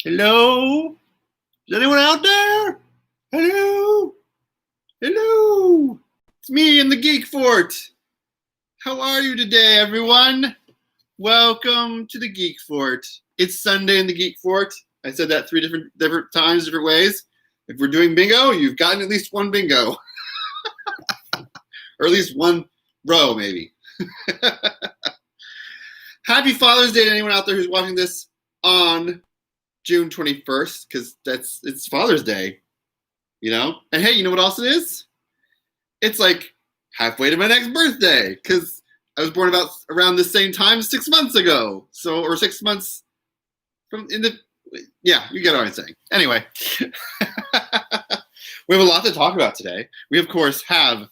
Hello? Is anyone out there? Hello? Hello? It's me in the Geekfort. How are you today, everyone? Welcome to the Geekfort. It's Sunday in the Geekfort. I said that three different times, different ways. If we're doing bingo, you've gotten at least one bingo. Or at least one row, maybe. Happy Father's Day to anyone out there who's watching this on June 21st, because it's Father's Day, you know? And hey, you know what else it is? It's like halfway to my next birthday, because I was born around the same time 6 months ago. So, or 6 months yeah, you get what I'm saying. Anyway, we have a lot to talk about today. We, of course, have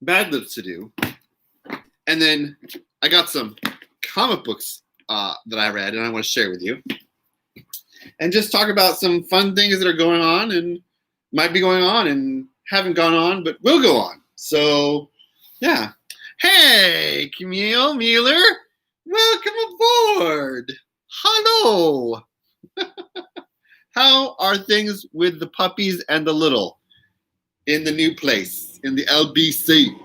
Madlibs to do. And then I got some comic books that I read and I want to share with you. And just talk about some fun things that are going on and might be going on and haven't gone on, but will go on. So, yeah. Hey, Camille Mueller, welcome aboard. Hello. How are things with the puppies and the little in the new place, in the LBC?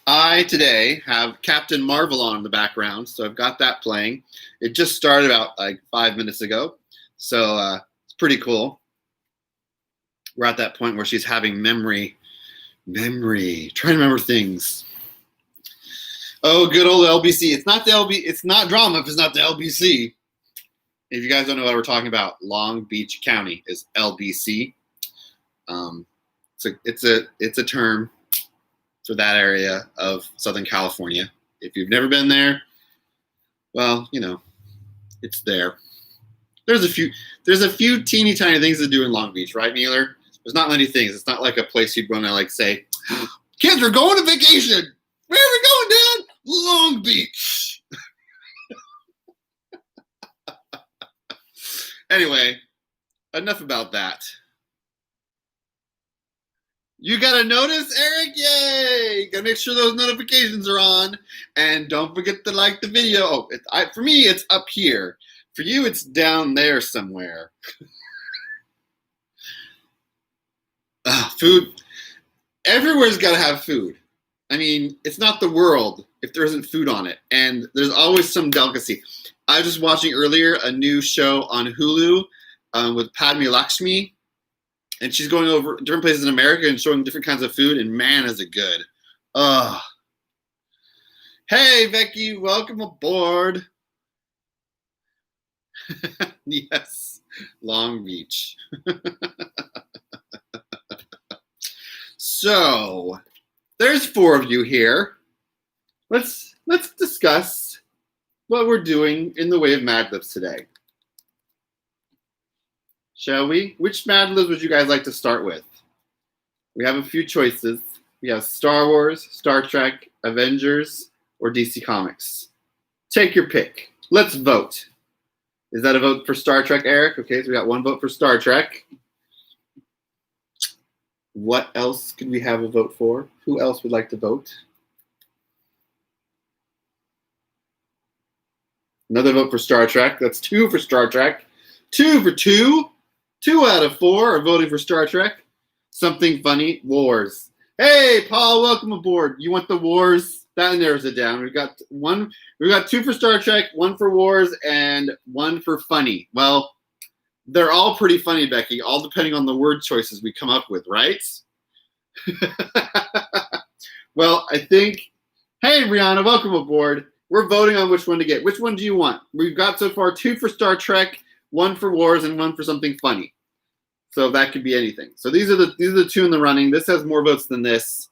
I today have Captain Marvel on in the background, so I've got that playing. It just started about like 5 minutes ago, so it's pretty cool. We're at that point where she's having memory, trying to remember things. Oh, good old LBC. It's not the it's not drama if it's not the LBC. If you guys don't know what we're talking about, Long Beach County is LBC. It's a term for that area of Southern California. If you've never been there, well, you know, it's there. There's a few teeny tiny things to do in Long Beach, right, Mueller? There's not many things. It's not like a place you'd want to like say, kids, we're going to vacation. Where are we going, Dad? Long Beach. Anyway, enough about that. You got a notice, Eric? Yay! Gotta make sure those notifications are on. And don't forget to like the video. Oh, for me, it's up here. For you, it's down there somewhere. Food. Everywhere's got to have food. I mean, it's not the world if there isn't food on it. And there's always some delicacy. I was just watching earlier a new show on Hulu with Padme Lakshmi. And she's going over different places in America and showing different kinds of food. And man, is it good. Hey, Becky, welcome aboard. Yes, Long Beach. So, there's 4 of you here. Let's discuss what we're doing in the way of Madlibs today. Shall we? Which Madlibs would you guys like to start with? We have a few choices. We have Star Wars, Star Trek, Avengers, or DC Comics. Take your pick. Let's vote. Is that a vote for Star Trek, Eric? Okay, so we got 1 vote for Star Trek. What else could we have a vote for? Who else would like to vote? Another vote for Star Trek. That's 2 for Star Trek. 2 for 2. 2 out of 4 are voting for Star Trek. Something funny, Wars. Hey, Paul, welcome aboard. You want the Wars? That narrows it down. We've got 2 for Star Trek, 1 for Wars, and 1 for funny. Well, they're all pretty funny, Becky, all depending on the word choices we come up with, right? Well, I think, hey, Rihanna, welcome aboard. We're voting on which one to get. Which one do you want? We've got so far 2 for Star Trek, 1 for Wars, and 1 for something funny. So that could be anything. So these are the 2 in the running. This has more votes than this.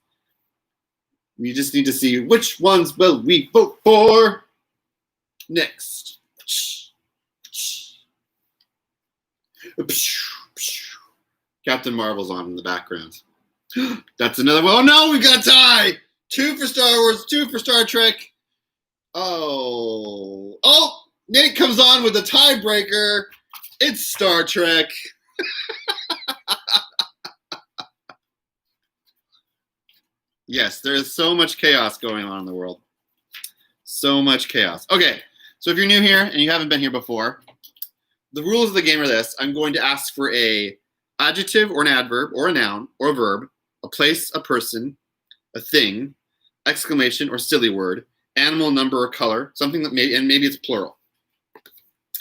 We just need to see which ones will we vote for next. Captain Marvel's on in the background. That's another one. Oh no, we got a tie. 2 for Star Wars, 2 for Star Trek. Oh, Nate comes on with a tiebreaker. It's Star Trek. Yes, there is so much chaos going on in the world. So much chaos. Okay, so if you're new here and you haven't been here before, the rules of the game are this. I'm going to ask for a adjective or an adverb or a noun or a verb, a place, a person, a thing, exclamation or silly word, animal, number, or color, something that maybe it's plural.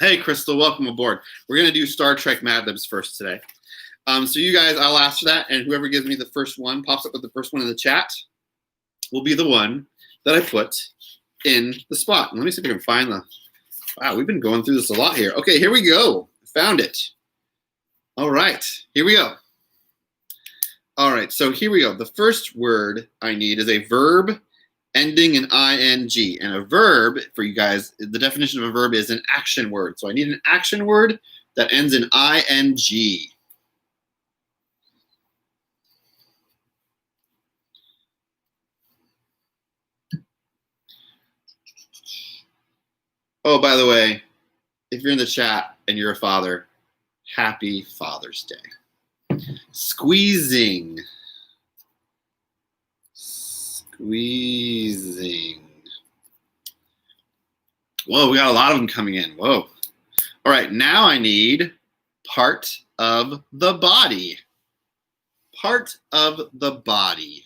Hey, Crystal, welcome aboard. We're going to do Star Trek Madlibs first today. So you guys, I'll ask for that, and whoever gives me the first one, pops up with the first one in the chat, will be the one that I put in the spot. Let me see if I can find the... Wow, we've been going through this a lot here. Okay, here we go. Found it. All right, here we go. All right, so here we go. The first word I need is a verb ending in ing. And a verb, for you guys, the definition of a verb is an action word. So I need an action word that ends in ing. Oh, by the way, if you're in the chat and you're a father, happy Father's Day. Squeezing. Squeezing. Whoa, we got a lot of them coming in. Whoa. All right, now I need part of the body. Part of the body.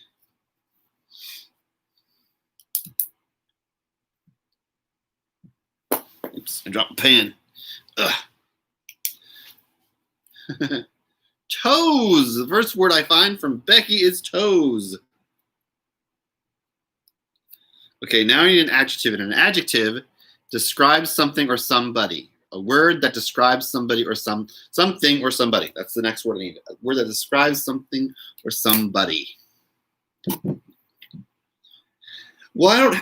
Oops, I dropped a pen. Toes. The first word I find from Becky is toes. Okay, now I need an adjective. And an adjective describes something or somebody. A word that describes somebody or something or somebody. That's the next word I need. A word that describes something or somebody. Well,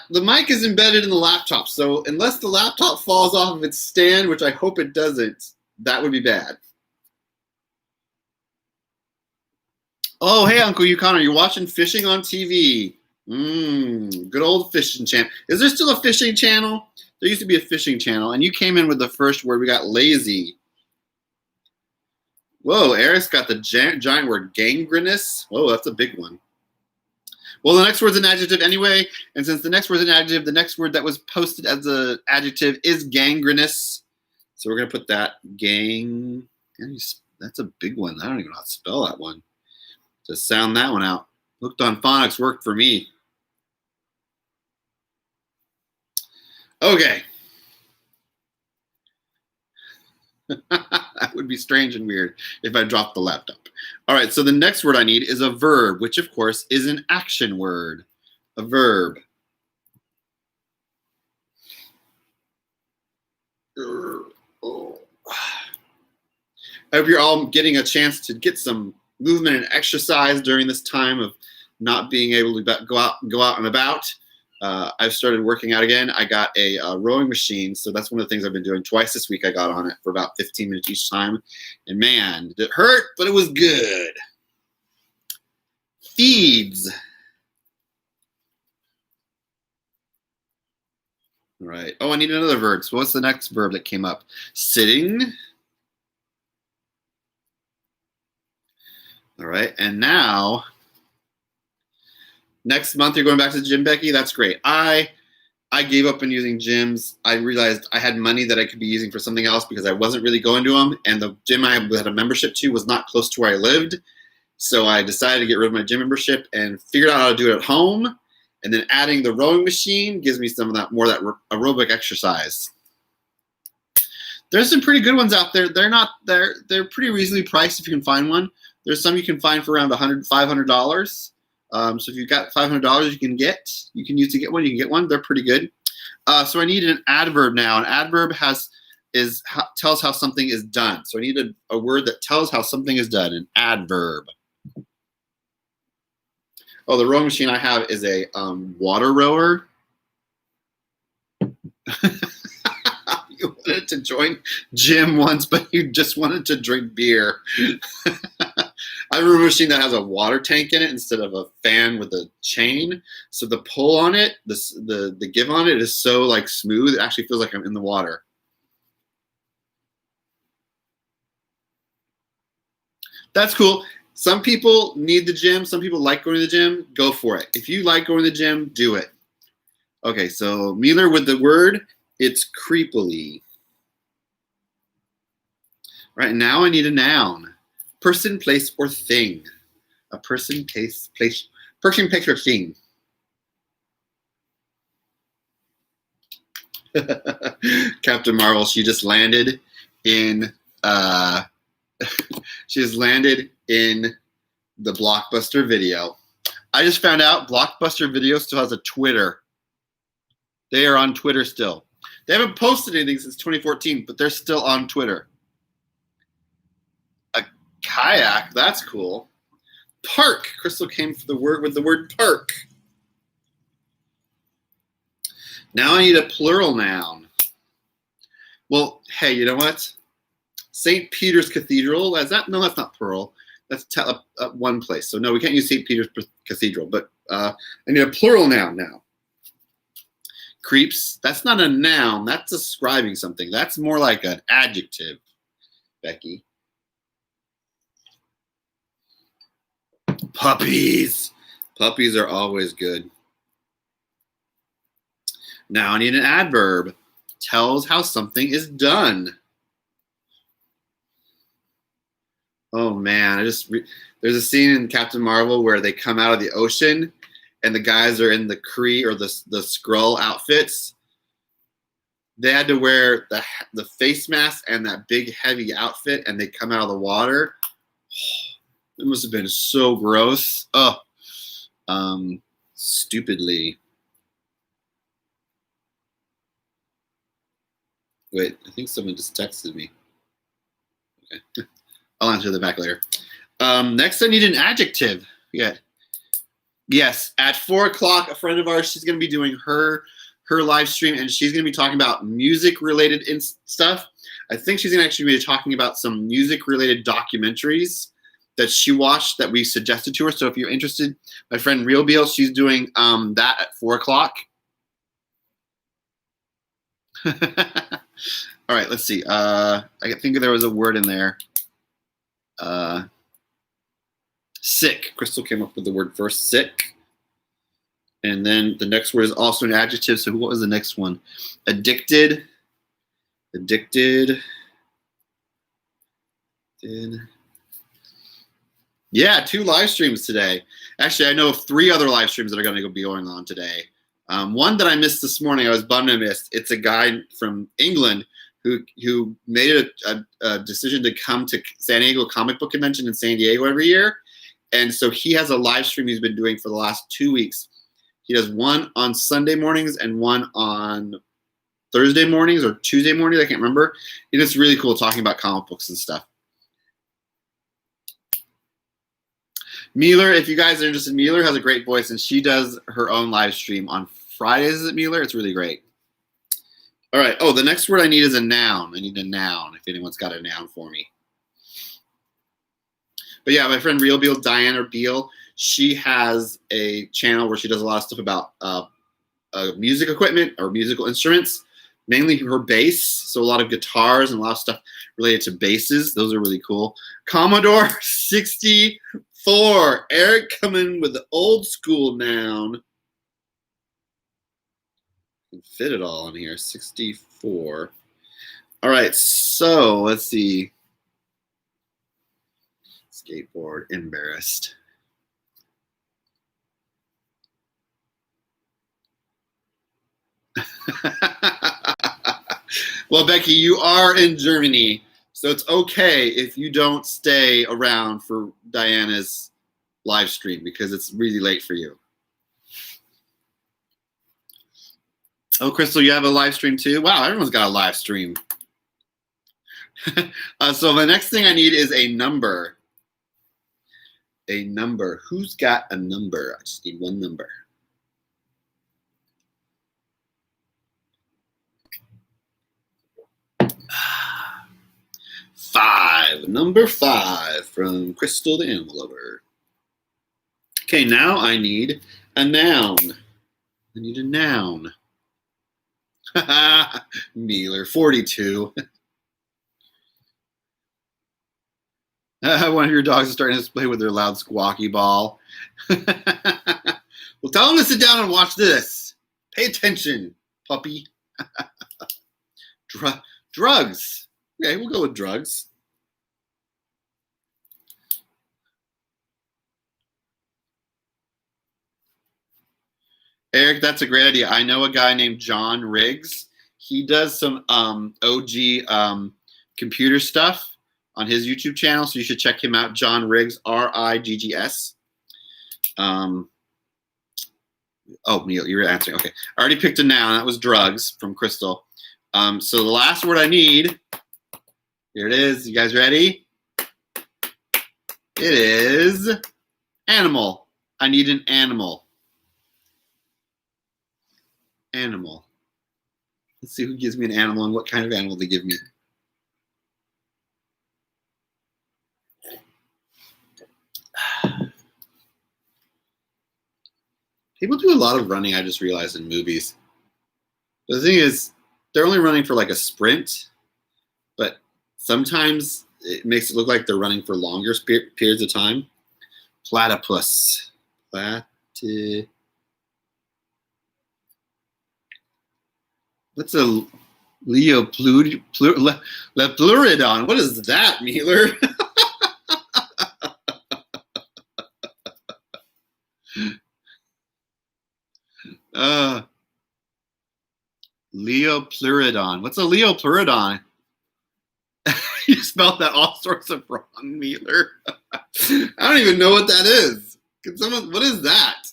the mic is embedded in the laptop, so unless the laptop falls off of its stand, which I hope it doesn't, that would be bad. Oh, hey, Uncle Yukon, are you watching fishing on TV? Good old fishing channel. Is there still a fishing channel? There used to be a fishing channel, and you came in with the first word. We got lazy. Whoa, Eric's got the giant word gangrenous. Whoa, that's a big one. Well, the next word's an adjective anyway, and since the next word's an adjective, the next word that was posted as an adjective is gangrenous. So we're going to put that gang. That's a big one. I don't even know how to spell that one. Just sound that one out. Hooked on Phonics worked for me. Okay. That would be strange and weird if I dropped the laptop. All right, so the next word I need is a verb, which of course is an action word. A verb. I hope you're all getting a chance to get some movement and exercise during this time of not being able to go out and about. I've started working out again. I got a rowing machine, so that's one of the things I've been doing. Twice this week I got on it for about 15 minutes each time. And man, did it hurt, but it was good. Feeds. All right. Oh, I need another verb. So what's the next verb that came up? Sitting. All right. And now, next month you're going back to the gym, Becky? That's great. I gave up on using gyms. I realized I had money that I could be using for something else because I wasn't really going to them. And the gym I had a membership to was not close to where I lived. So I decided to get rid of my gym membership and figured out how to do it at home. And then adding the rowing machine gives me some of that more that aerobic exercise. There's some pretty good ones out there. They're pretty reasonably priced if you can find one. There's some you can find for around $100, $500. So if you've got $500 you can use to get one. You can get one. They're pretty good. So I need an adverb now. An adverb tells how something is done. So I need a word that tells how something is done. An adverb. Oh, the rowing machine I have is a water rower. You wanted to join gym once, but you just wanted to drink beer. I have a machine that has a water tank in it instead of a fan with a chain. So the pull on it, the give on it is so like smooth. It actually feels like I'm in the water. That's cool. Some people need the gym. Some people like going to the gym. Go for it. If you like going to the gym, do it. Okay, so Mueller with the word, it's creepily. Right now I need a noun. Person, place, or thing. A person, place, person, place, or thing. Captain Marvel, she just landed in she just landed in the Blockbuster Video. I just found out Blockbuster Video still has a Twitter. They are on Twitter still. They haven't posted anything since 2014, but they're still on Twitter. A kayak, that's cool. Park. Crystal came for the word with the word park. Now I need a plural noun. Well, hey, you know what? St. Peter's Cathedral. Is that? No, that's not plural. That's one place. So no, we can't use St. Peter's Cathedral. But I need a plural noun now. Creeps. That's not a noun. That's describing something. That's more like an adjective, Becky. Puppies. Puppies are always good. Now I need an adverb. Tells how something is done. Oh man, there's a scene in Captain Marvel where they come out of the ocean and the guys are in the Kree or the Skrull outfits. They had to wear the face mask and that big heavy outfit, and they come out of the water. It must have been so gross. Oh, stupidly. Wait, I think someone just texted me. Okay, I'll answer that back later. Next, I need an adjective. Yeah. Yes, at 4 o'clock, a friend of ours, she's going to be doing her live stream, and she's going to be talking about music-related stuff. I think she's going to actually be talking about some music-related documentaries that she watched that we suggested to her. So if you're interested, my friend Real Beal, she's doing that at 4 o'clock. All right, let's see. I think there was a word in there. Sick. Crystal came up with the word first, sick. And then the next word is also an adjective. So what was the next one? Addicted. Addicted. Yeah, 2 live streams today. Actually, I know of 3 other live streams that are going to be going on today. One that I missed this morning, I was bummed I missed. It's a guy from England who made a decision to come to San Diego Comic Book Convention in San Diego every year. And so he has a live stream he's been doing for the last 2 weeks. He does one on Sunday mornings and one on Thursday mornings or Tuesday mornings. I can't remember. And it's really cool talking about comic books and stuff. Mueller, if you guys are interested, Mueller has a great voice, and she does her own live stream on Fridays at Mueller. It's really great. All right. Oh, the next word I need is a noun. I need a noun, if anyone's got a noun for me. But yeah, my friend Real Beal, Diana Beal, she has a channel where she does a lot of stuff about music equipment or musical instruments, mainly her bass. So a lot of guitars and a lot of stuff related to basses. Those are really cool. Commodore 64. Eric coming with the old school noun. Can fit it all in here. 64. All right, so let's see. Skateboard, embarrassed. Well, Becky, you are in Germany, so it's okay if you don't stay around for Diana's live stream because it's really late for you. Oh, Crystal, you have a live stream too? Wow, everyone's got a live stream. So the next thing I need is a number. A number. Who's got a number? I just need one number. Five. Number 5 from Crystal the Animal Lover. Okay, now I need a noun. I need a noun. Mueller, 42. One of your dogs is starting to play with their loud squawky ball. Well, tell them to sit down and watch this. Pay attention, puppy. Drugs. Okay, we'll go with drugs. Eric, that's a great idea. I know a guy named John Riggs. He does some OG computer stuff on his YouTube channel, so you should check him out. John Riggs, R-I-G-G-S. Oh, Neil, you were answering. Okay, I already picked a noun. That was drugs from Crystal. So the last word I need, here it is. You guys ready? It is animal. I need an animal. Animal. Let's see who gives me an animal and what kind of animal they give me. People do a lot of running, I just realized, in movies. But the thing is, they're only running for like a sprint, but sometimes it makes it look like they're running for longer periods of time. Platypus. What's a Lepleurodon? What is that, Mueller? Leopleurodon. What's a Leopleurodon? You spelled that all sorts of wrong, Mueller. I don't even know what that is. Can someone? What is that?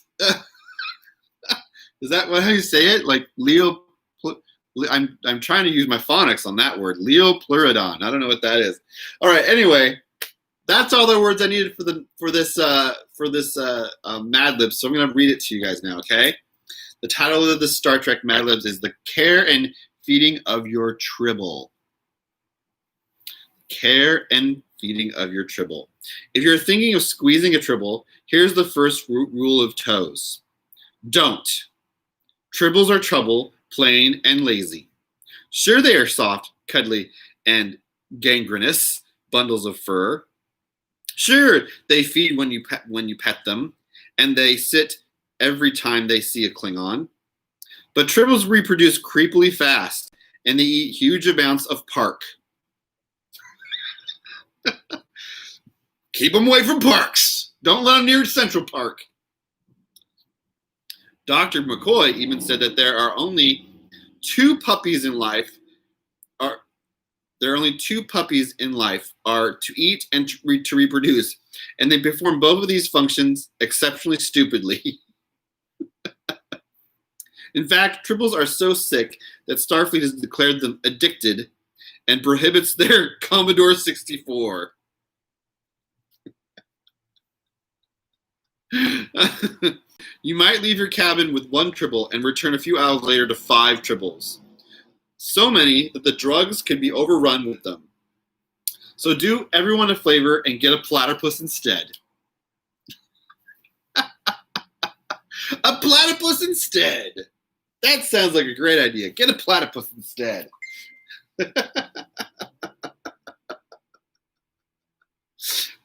Is that how you say it? Like Leo? I'm trying to use my phonics on that word. Leopleurodon. I don't know what that is. All right. Anyway, that's all the words I needed for this Madlibs. So I'm going to read it to you guys now. Okay. The title of the Star Trek Madlibs is "The Care and Feeding of Your Tribble." Care and feeding of your tribble. If you're thinking of squeezing a tribble, here's the first rule of toes. Don't. Tribbles are trouble, plain and lazy. Sure, they are soft, cuddly, and gangrenous bundles of fur. Sure, they feed when you pet them, and they sit every time they see a Klingon. But tribbles reproduce creepily fast, and they eat huge amounts of park. Keep them away from parks. Don't let them near Central Park. Dr. McCoy even said that there are only two puppies in life are to eat and to reproduce, and they perform both of these functions exceptionally stupidly. In fact, tribbles are so sick that Starfleet has declared them addicted and prohibits their Commodore 64. You might leave your cabin with one tribble and return a few hours later to 5 tribbles. So many that the drugs could be overrun with them. So do everyone a favor and get a platypus instead. A platypus instead. That sounds like a great idea. Get a platypus instead.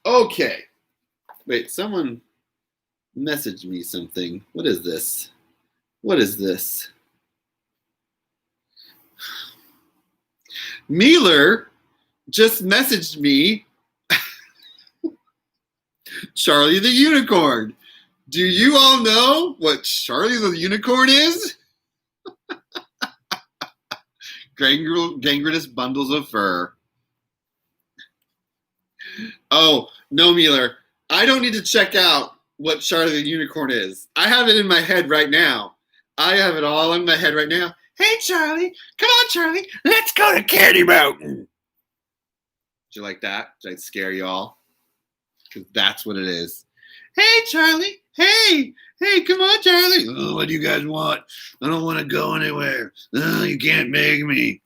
Okay. Wait, someone messaged me something. What is this? What is this? Mueller just messaged me Charlie the Unicorn. Do you all know what Charlie the Unicorn is? Gangrenous bundles of fur. Oh, no, Mueller. I don't need to check out what Charlie the Unicorn is. I have it in my head right now. I have it all in my head right now. Hey, Charlie. Come on, Charlie. Let's go to Candy Mountain. Did you like that? Did I scare you all? Because that's what it is. Hey, Charlie. Hey, come on, Charlie. Oh, what do you guys want? I don't want to go anywhere. Oh, you can't make me.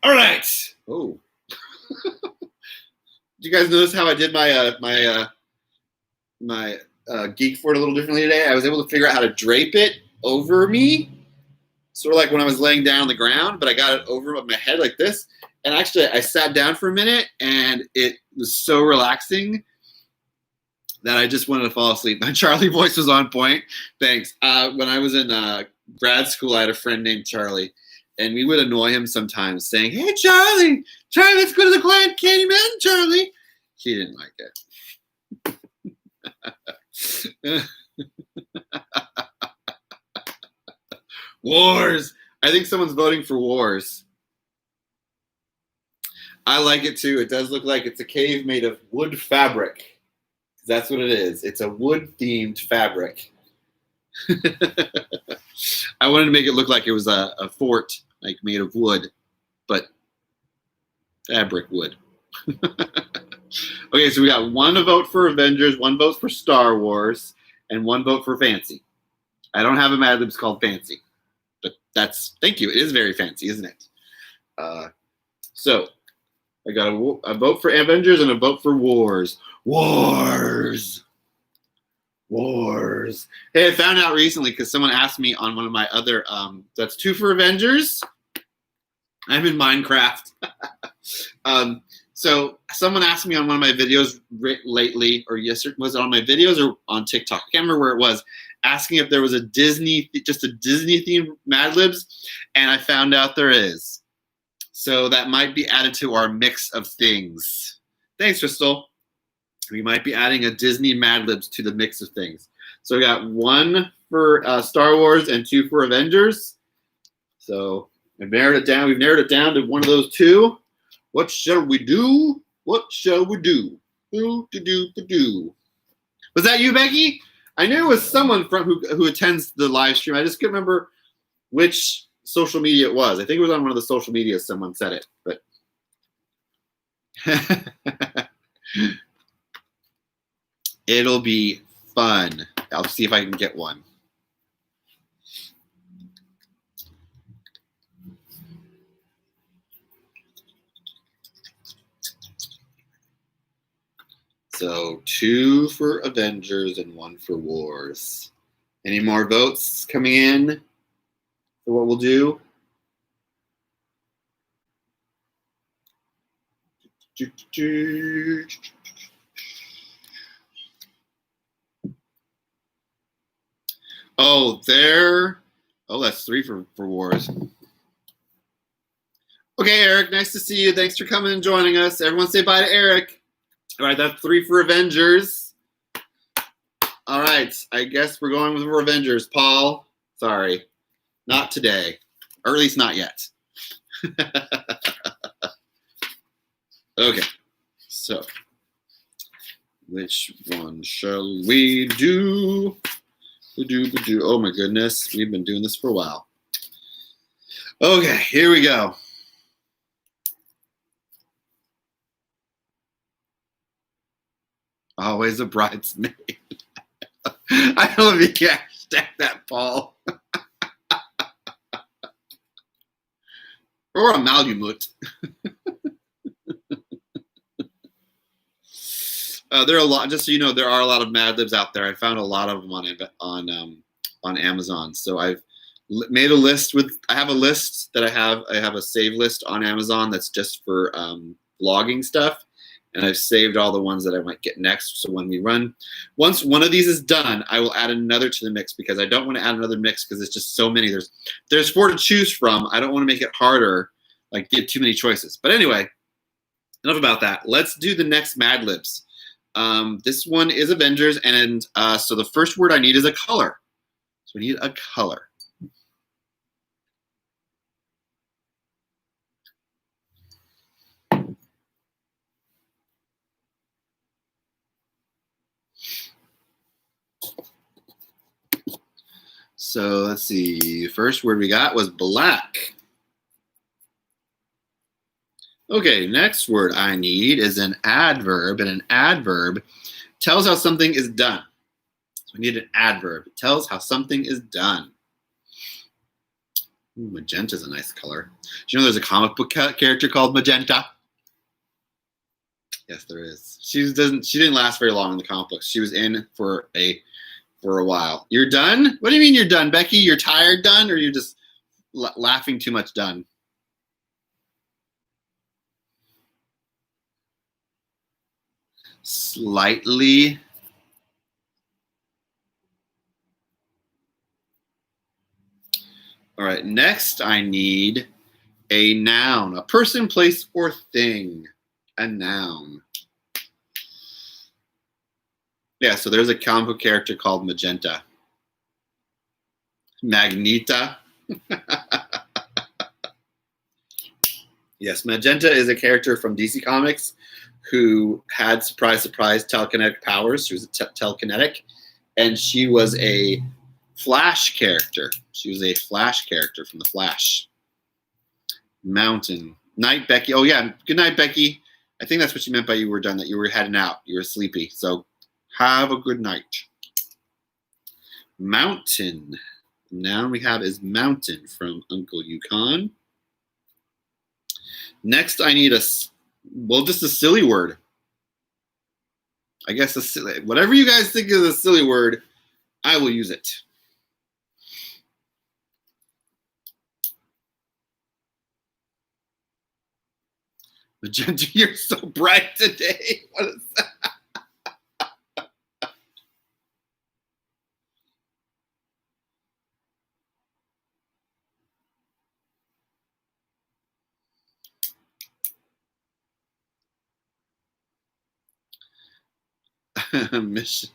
All right. Oh. Did you guys notice how I did my Geekfort a little differently today? I was able to figure out how to drape it over me sort of like when I was laying down on the ground, but I got it over my head like this. And actually, I sat down for a minute, and it was so relaxing that I just wanted to fall asleep. My Charlie voice was on point. Thanks. When I was in grad school, I had a friend named Charlie, and we would annoy him sometimes saying, "Hey, Charlie, let's go to the Quiet Candy Mountain, Charlie." He didn't like it. Wars. I think someone's voting for wars. I like it too. It does look like it's a cave made of wood fabric. That's what it is. It's a wood-themed fabric. I wanted to make it look like it was a fort, like made of wood, but fabric wood. Okay, so we got one vote for Avengers, one vote for Star Wars, and one vote for Fancy. I don't have a Madlibs called Fancy, but thank you. It is very fancy, isn't it? So I got a vote for Avengers and a vote for Wars. Wars. Hey, I found out recently because someone asked me on one of my other, that's 2 for Avengers. I'm in Minecraft. So someone asked me on one of my videos lately, or yesterday, was it on my videos or on TikTok? I can't remember where it was, asking if there was just a Disney themed Madlibs, and I found out there is. So that might be added to our mix of things. Thanks, Crystal. We might be adding a Disney Madlibs to the mix of things. So we got 1 for Star Wars and 2 for Avengers. So we've narrowed it down. We've narrowed it down to one of those 2. What shall we do? What shall we do? Do. Was that you, Becky? I knew it was someone from who attends the live stream. I just couldn't remember which social media it was. I think it was on one of the social medias someone said it, but it'll be fun. I'll see if I can get one. So 2 for Avengers and 1 for Wars. Any more votes coming in for what we'll do? Oh, that's 3 for Wars. Okay, Eric, nice to see you. Thanks for coming and joining us. Everyone say bye to Eric. All right, that's 3 for Avengers. All right, I guess we're going with Avengers. Paul, sorry, not today, or at least not yet. Okay, so which one shall we do? Oh my goodness, we've been doing this for a while. Okay, here we go. Always a bridesmaid. I don't know if you can hashtag that, Paul. Or a Malamute. There are a lot. Just so you know, there are a lot of Madlibs out there. I found a lot of them on Amazon. So I've made a list I have a list that I have a save list on Amazon that's just for vlogging stuff. And I've saved all the ones that I might get next. So when we run, once one of these is done, I will add another to the mix because I don't want to add another mix because it's just so many. There's 4 to choose from. I don't want to make it harder, like give too many choices. But anyway, enough about that. Let's do the next Madlibs. This one is Avengers, and so the first word I need is a color. So we need a color. So let's see. First word we got was black. Okay, next word I need is an adverb, and an adverb tells how something is done. So we need an adverb. It tells how something is done. Ooh, magenta is a nice color. Do you know there's a comic book character called Magenta? Yes, there is. She didn't last very long in the comic books. She was in for a while. You're done? What do you mean you're done, Becky? You're tired done, or you're just laughing too much done. Slightly. All right, next I need a noun, a person, place, or thing. A noun. Yeah, so there's a comic book character called Magenta. Magneta. Yes, Magenta is a character from DC Comics who had, surprise, surprise, telekinetic powers. She was telekinetic, and she was a Flash character. She was a Flash character from The Flash. Mountain. Night, Becky. Oh, yeah. Good night, Becky. I think that's what you meant by you were done, that you were heading out. You were sleepy. So have a good night. Mountain. The noun we have is mountain from Uncle Yukon. Next, I need just a silly word. I guess whatever you guys think is a silly word, I will use it. Magenta, you're so bright today. What is that? Miss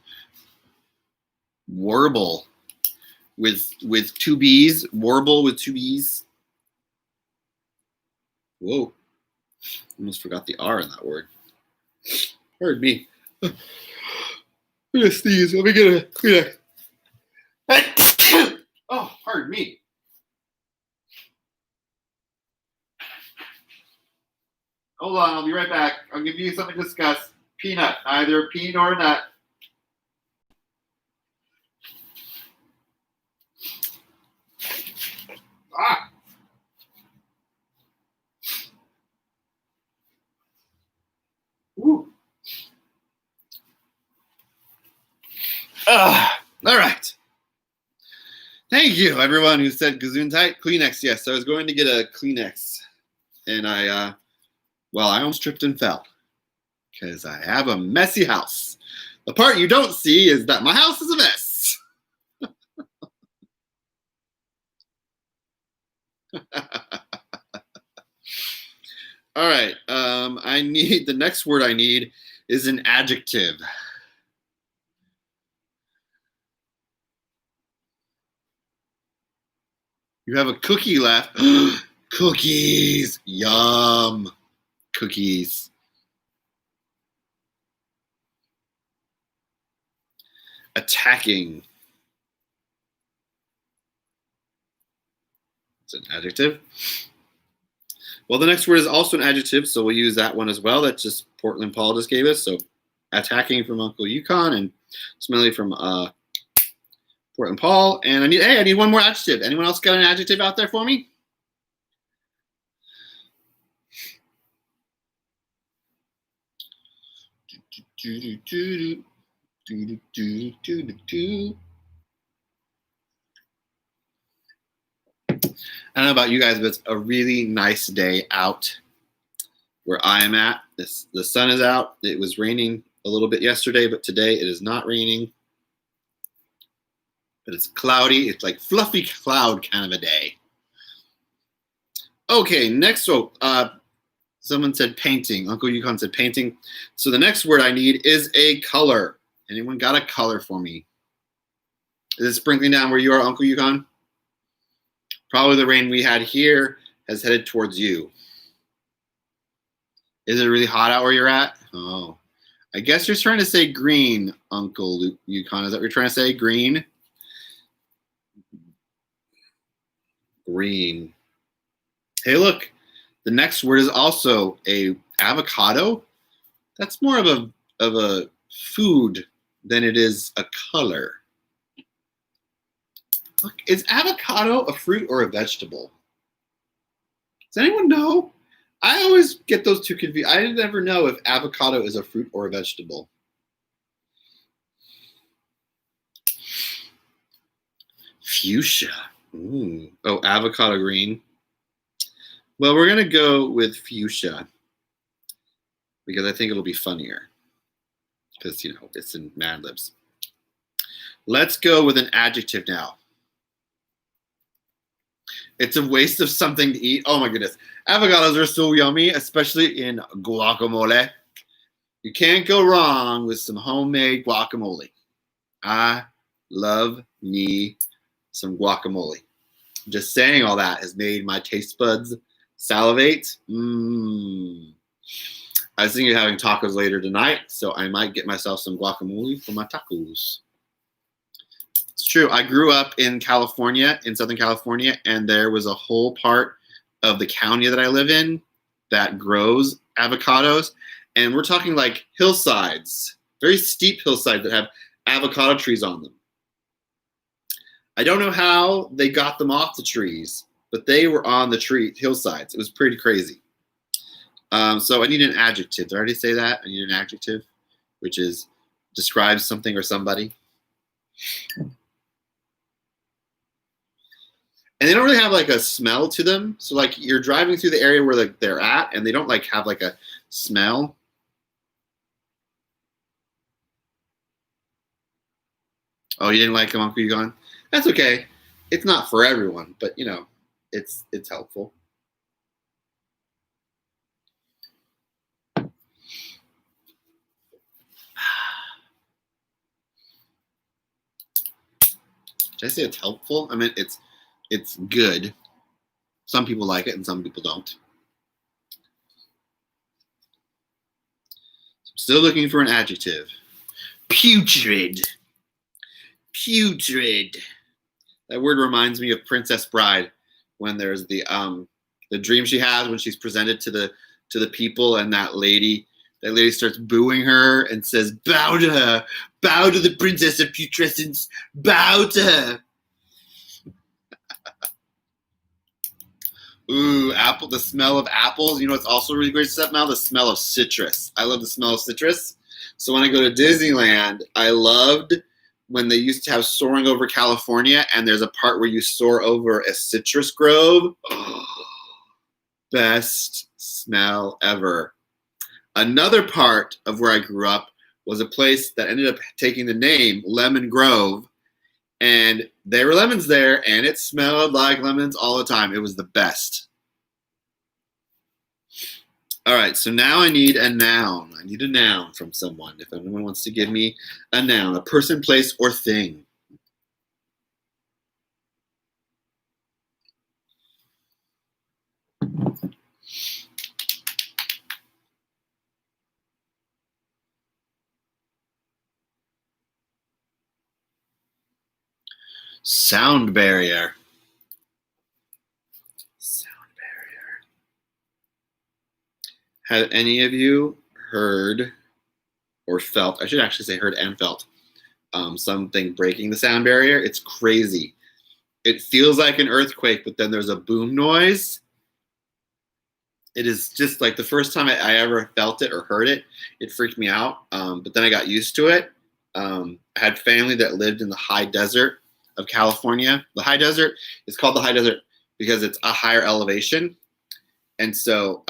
Warble with two B's. Warble with two B's. Whoa. Almost forgot the R in that word. Pardon me. I'm gonna sneeze. Let me get a Kleenex. Oh, pardon me. Hold on, I'll be right back. I'll give you something to discuss. Peanut, either a pea nor a nut. Ah. Woo. All right. Thank you, everyone who said Gesundheit. Kleenex, yes. I was going to get a Kleenex, and I almost tripped and fell because I have a messy house. The part you don't see is that my house is a mess. All right. The next word I need is an adjective. You have a cookie left. Cookies. Yum. Cookies. Attacking. It's an adjective. Well, the next word is also an adjective, so we'll use that one as well. That's just Portland Paul just gave us. So attacking from Uncle Yukon and smelly from Portland Paul. And I need one more adjective. Anyone else got an adjective out there for me? I don't know about you guys, but it's a really nice day out where I am at. The sun is out. It was raining a little bit yesterday, but today it is not raining. But it's cloudy. It's like fluffy cloud kind of a day. Okay, next. Someone said painting. Uncle Yukon said painting. So the next word I need is a color. Anyone got a color for me? Is it sprinkling down where you are, Uncle Yukon? Probably the rain we had here has headed towards you. Is it really hot out where you're at? Oh, I guess you're trying to say green, Uncle Yukon. Is that what you're trying to say? Green? Green. Hey, look. The next word is also a avocado. That's more of a food than it is a color. Look, is avocado a fruit or a vegetable? Does anyone know? I always get those two confused. I never know if avocado is a fruit or a vegetable. Fuchsia. Ooh. Oh, avocado green. Well, we're going to go with fuchsia because I think it'll be funnier because, it's in Mad Libs. Let's go with an adjective now. It's a waste of something to eat. Oh my goodness. Avocados are so yummy, especially in guacamole. You can't go wrong with some homemade guacamole. I love me some guacamole. Just saying all that has made my taste buds salivate. I was thinking of having tacos later tonight, so I might get myself some guacamole for my tacos. It's true. I grew up in California, in Southern California, and there was a whole part of the county that I live in that grows avocados. And we're talking like hillsides, very steep hillsides that have avocado trees on them. I don't know how they got them off the trees, but they were on the hillsides. It was pretty crazy. So I need an adjective. Did I already say that? I need an adjective, which describes something or somebody. And they don't really have like a smell to them. So like you're driving through the area where they're at, and they don't like have like a smell. Oh, you didn't like them, Uncle Egon? That's okay. It's not for everyone, but it's helpful. Did I say it's helpful? I mean, it's good. Some people like it and some people don't. I'm still looking for an adjective. Putrid. Putrid. That word reminds me of Princess Bride when there's the dream she has when she's presented to the people, and that lady starts booing her and says, "Bow to her, bow to the princess of putrescence, bow to her." Ooh, the smell of apples. You know what's also really great to smell? The smell of citrus. I love the smell of citrus. So when I go to Disneyland, I loved when they used to have Soaring Over California, and there's a part where you soar over a citrus grove. Oh, best smell ever. Another part of where I grew up was a place that ended up taking the name Lemon Grove, and there were lemons there, and it smelled like lemons all the time. It was the best. All right, so now I need a noun. I need a noun from someone. If anyone wants to give me a noun, a person, place, or thing. Sound barrier. Sound barrier. Have any of you heard or felt, I should actually say heard and felt, something breaking the sound barrier? It's crazy. It feels like an earthquake, but then there's a boom noise. It is just like the first time I ever felt it or heard it, it freaked me out. But then I got used to it. I had family that lived in the high desert of California. The high desert is called the high desert because it's a higher elevation. And so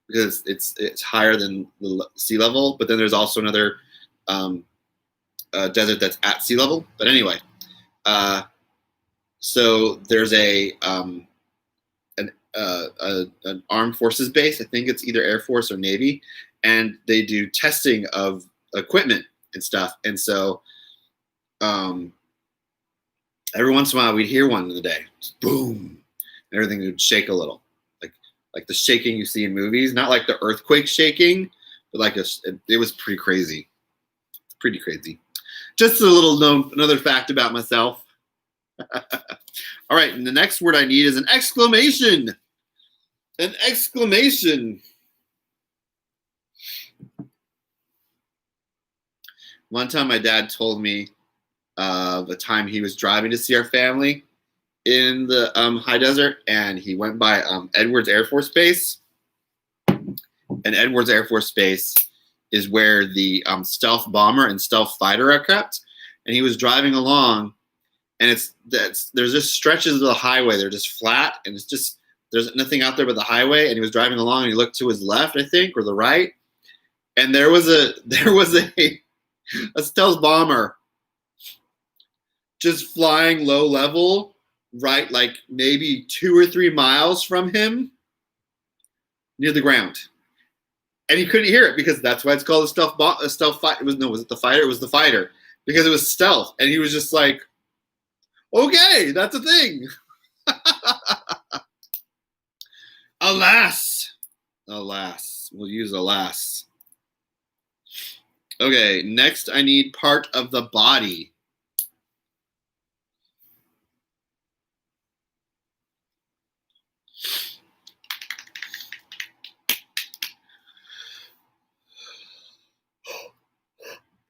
because it's higher than the sea level, but then there's also another desert that's at sea level. But anyway, so there's an armed forces base. I think it's either Air Force or Navy, and they do testing of equipment and stuff. And so every once in a while we'd hear one in the day, just boom, and everything would shake a little, like the shaking you see in movies, not like the earthquake shaking, but like it was pretty crazy. It's pretty crazy. Just a little another fact about myself. All right, and the next word I need is an exclamation. An exclamation. One time my dad told me of a time he was driving to see our family in the high desert, and he went by Edwards Air Force Base. And Edwards Air Force Base is where the stealth bomber and stealth fighter are kept. And he was driving along, and there's just stretches of the highway. They're just flat, and it's just there's nothing out there but the highway. And he was driving along, and he looked to his left, I think, or the right, and there was a stealth bomber just flying low level, right, like maybe 2 or 3 miles from him, near the ground. And he couldn't hear it because that's why it's called a stealth fight. Was it the fighter? It was the fighter because it was stealth. And he was just like, okay, that's a thing. Alas. We'll use alas. Okay, next I need part of the body.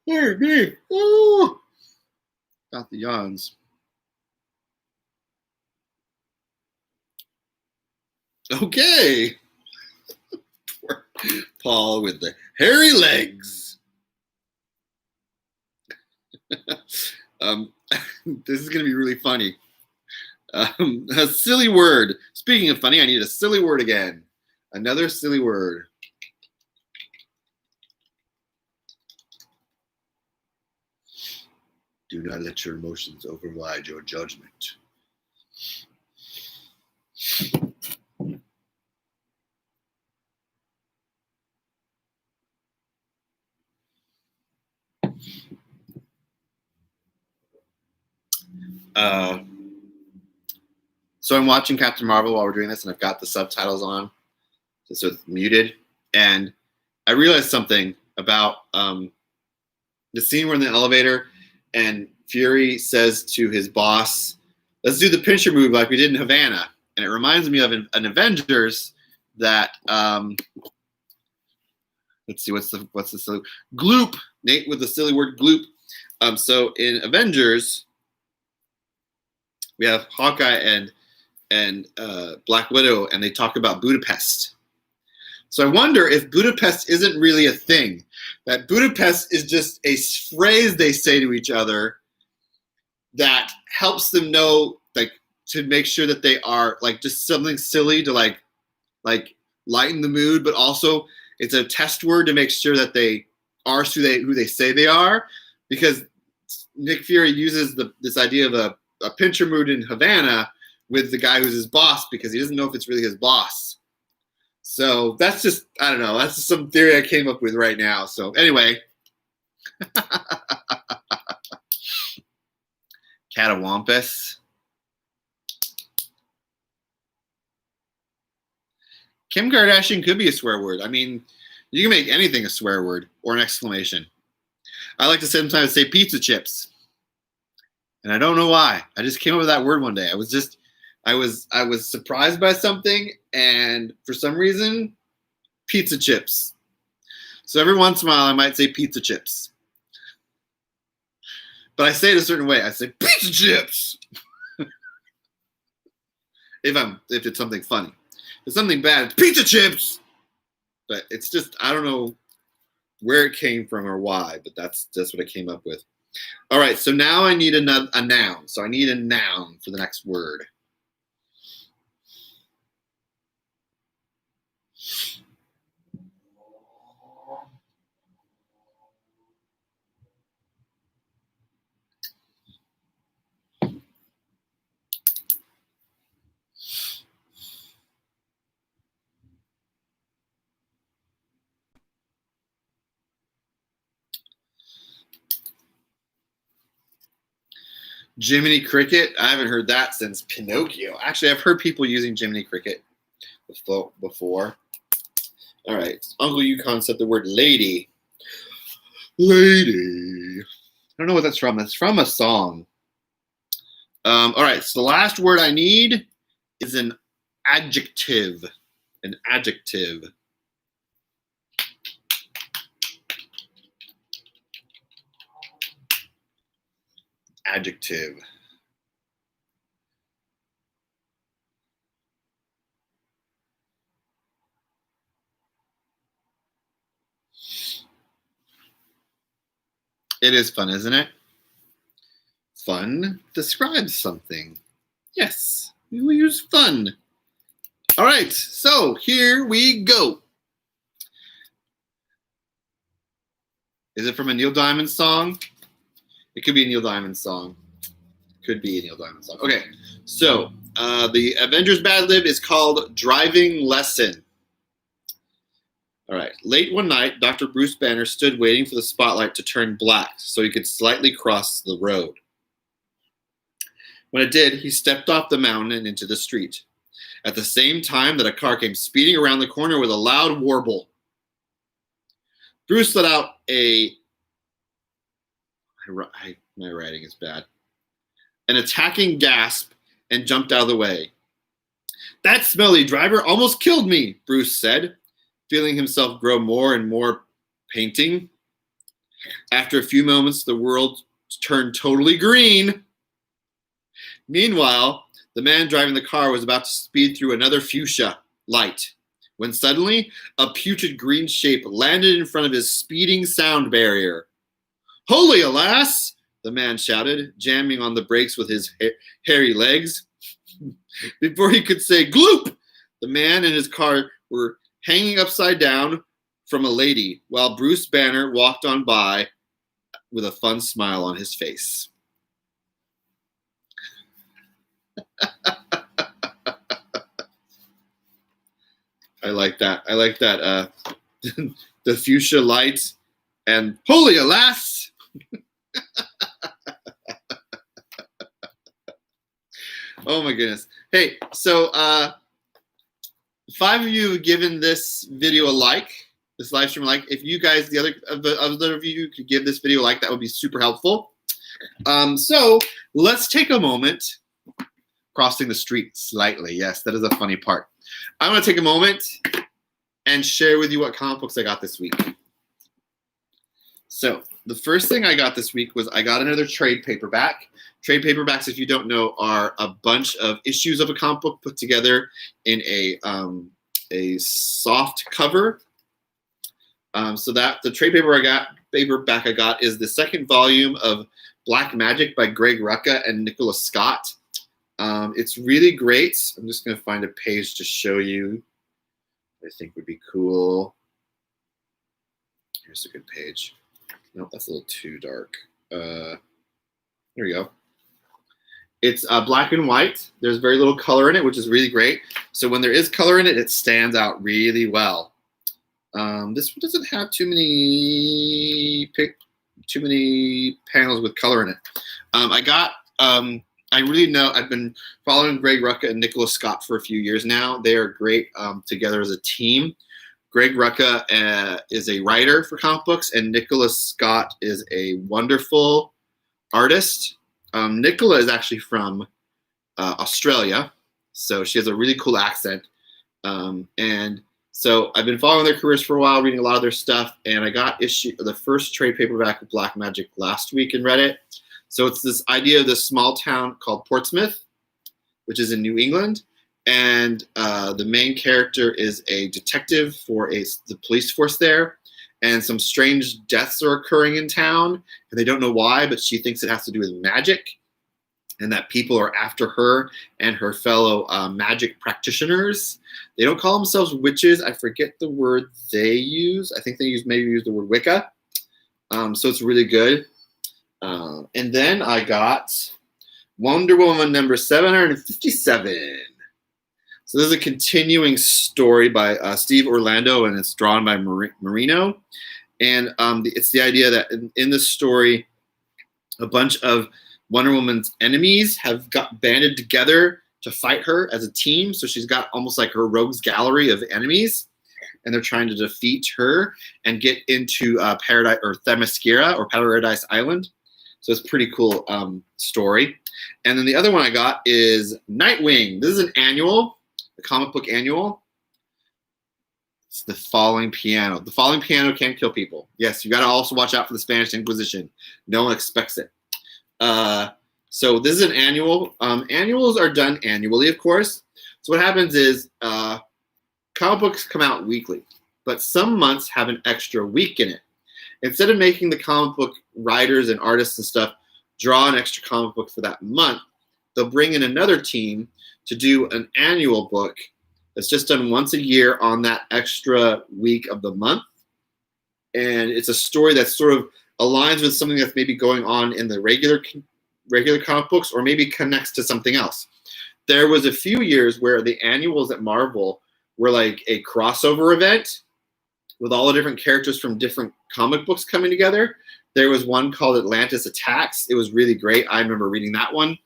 Here, me. Oh, got the yawns. Okay. Poor Paul with the hairy legs. This is going to be really funny. A silly word. Speaking of funny, I need a silly word again. Another silly word. Do not let your emotions override your judgment. So I'm watching Captain Marvel while we're doing this, and I've got the subtitles on, so it's muted. And I realized something about the scene where in the elevator, and Fury says to his boss, "Let's do the pincher move like we did in Havana." And it reminds me of an Avengers that let's see, what's the silly gloop? Nate with the silly word gloop. So in Avengers, we have Hawkeye and Black Widow, and they talk about Budapest. So I wonder if Budapest isn't really a thing. That Budapest is just a phrase they say to each other that helps them know, like, to make sure that they are like just something silly to like lighten the mood, but also it's a test word to make sure that they are who they say they are. Because Nick Fury uses this idea of a pincher mood in Havana with the guy who's his boss because he doesn't know if it's really his boss. So that's just, I don't know, that's just some theory I came up with right now. So anyway. Catawampus. Kim Kardashian could be a swear word. I mean, you can make anything a swear word or an exclamation. I like to sometimes say pizza chips. And I don't know why. I just came up with that word one day. I was surprised by something, and for some reason, pizza chips. So every once in a while, I might say pizza chips. But I say it a certain way. I say pizza chips. if it's something funny. If it's something bad, it's pizza chips. But it's just, I don't know where it came from or why, but that's what I came up with. All right, so now I need a noun. So I need a noun for the next word. Jiminy Cricket. I haven't heard that since Pinocchio. Actually, I've heard people using Jiminy Cricket before. All right. Uncle Yukon said the word lady. Lady. I don't know what that's from. That's from a song. All right. So the last word I need is an adjective. An adjective. Adjective. It is fun, isn't it? fun describes something. Yes, we will use fun. All right, so here we go. Is it from a Neil Diamond song? It could be a Neil Diamond song. Could be a Neil Diamond song. Okay, so the Avengers Madlib is called Driving Lesson. All right, late one night, Dr. Bruce Banner stood waiting for the spotlight to turn black so he could slightly cross the road. When it did, he stepped off the mountain and into the street. At the same time that a car came speeding around the corner with a loud warble. Bruce let out my writing is bad. An attacking gasp and jumped out of the way. That smelly driver almost killed me, Bruce said, feeling himself grow more and more painting. After a few moments, the world turned totally green. Meanwhile, the man driving the car was about to speed through another fuchsia light when suddenly a putrid green shape landed in front of his speeding sound barrier. Holy alas! The man shouted, jamming on the brakes with his hairy legs. Before he could say gloop, the man and his car were hanging upside down from a lady while Bruce Banner walked on by with a fun smile on his face. I like that. I like that. The fuchsia light and holy alas! Oh my goodness. Hey, so 5 of you have given this video a like, this live stream a like. If you guys, the other of you could give this video a like, that would be super helpful. So let's take a moment, crossing the street slightly. Yes, that is a funny part. I'm going to take a moment and share with you what comic books I got this week. So the first thing I got this week was I got another trade paperback. Trade paperbacks, if you don't know, are a bunch of issues of a comic book put together in a soft cover. So that the trade paperback I got is the second volume of Black Magic by Greg Rucka and Nicholas Scott. It's really great. I'm just going to find a page to show you. I think would be cool. Here's a good page. Nope, that's a little too dark. There we go. It's black and white. There's very little color in it, which is really great. So when there is color in it, it stands out really well. This one doesn't have too many panels with color in it. I really know, I've been following Greg Rucka and Nicholas Scott for a few years now. They are great together as a team. Greg Rucka is a writer for comic books, and Nicholas Scott is a wonderful artist. Nicola is actually from Australia, so she has a really cool accent. And so I've been following their careers for a while, reading a lot of their stuff, and I got the first trade paperback of Black Magic last week and read it. So it's this idea of this small town called Portsmouth, which is in New England. And the main character is a detective for the police force there. And some strange deaths are occurring in town. And they don't know why, but she thinks it has to do with magic. And that people are after her and her fellow magic practitioners. They don't call themselves witches. I forget the word they use. I think they maybe use the word Wicca. So it's really good. And then I got Wonder Woman number 757. So this is a continuing story by Steve Orlando, and it's drawn by Marino. And it's the idea that in this story, a bunch of Wonder Woman's enemies have got banded together to fight her as a team. So she's got almost like her rogues gallery of enemies, and they're trying to defeat her and get into Paradise or Themyscira or Paradise Island. So it's a pretty cool story. And then the other one I got is Nightwing. This is an annual, a comic book annual. It's The Falling Piano. The Falling Piano can kill people. Yes, you got to also watch out for the Spanish Inquisition. No one expects it. So this is an annual. Annuals are done annually, of course. So what happens is comic books come out weekly, but some months have an extra week in it. Instead of making the comic book writers and artists and stuff draw an extra comic book for that month, they'll bring in another team to do an annual book that's just done once a year on that extra week of the month. And it's a story that sort of aligns with something that's maybe going on in the regular comic books, or maybe connects to something else. There was a few years where the annuals at Marvel were like a crossover event with all the different characters from different comic books coming together. There was one called Atlantis Attacks. It was really great. I remember reading that one.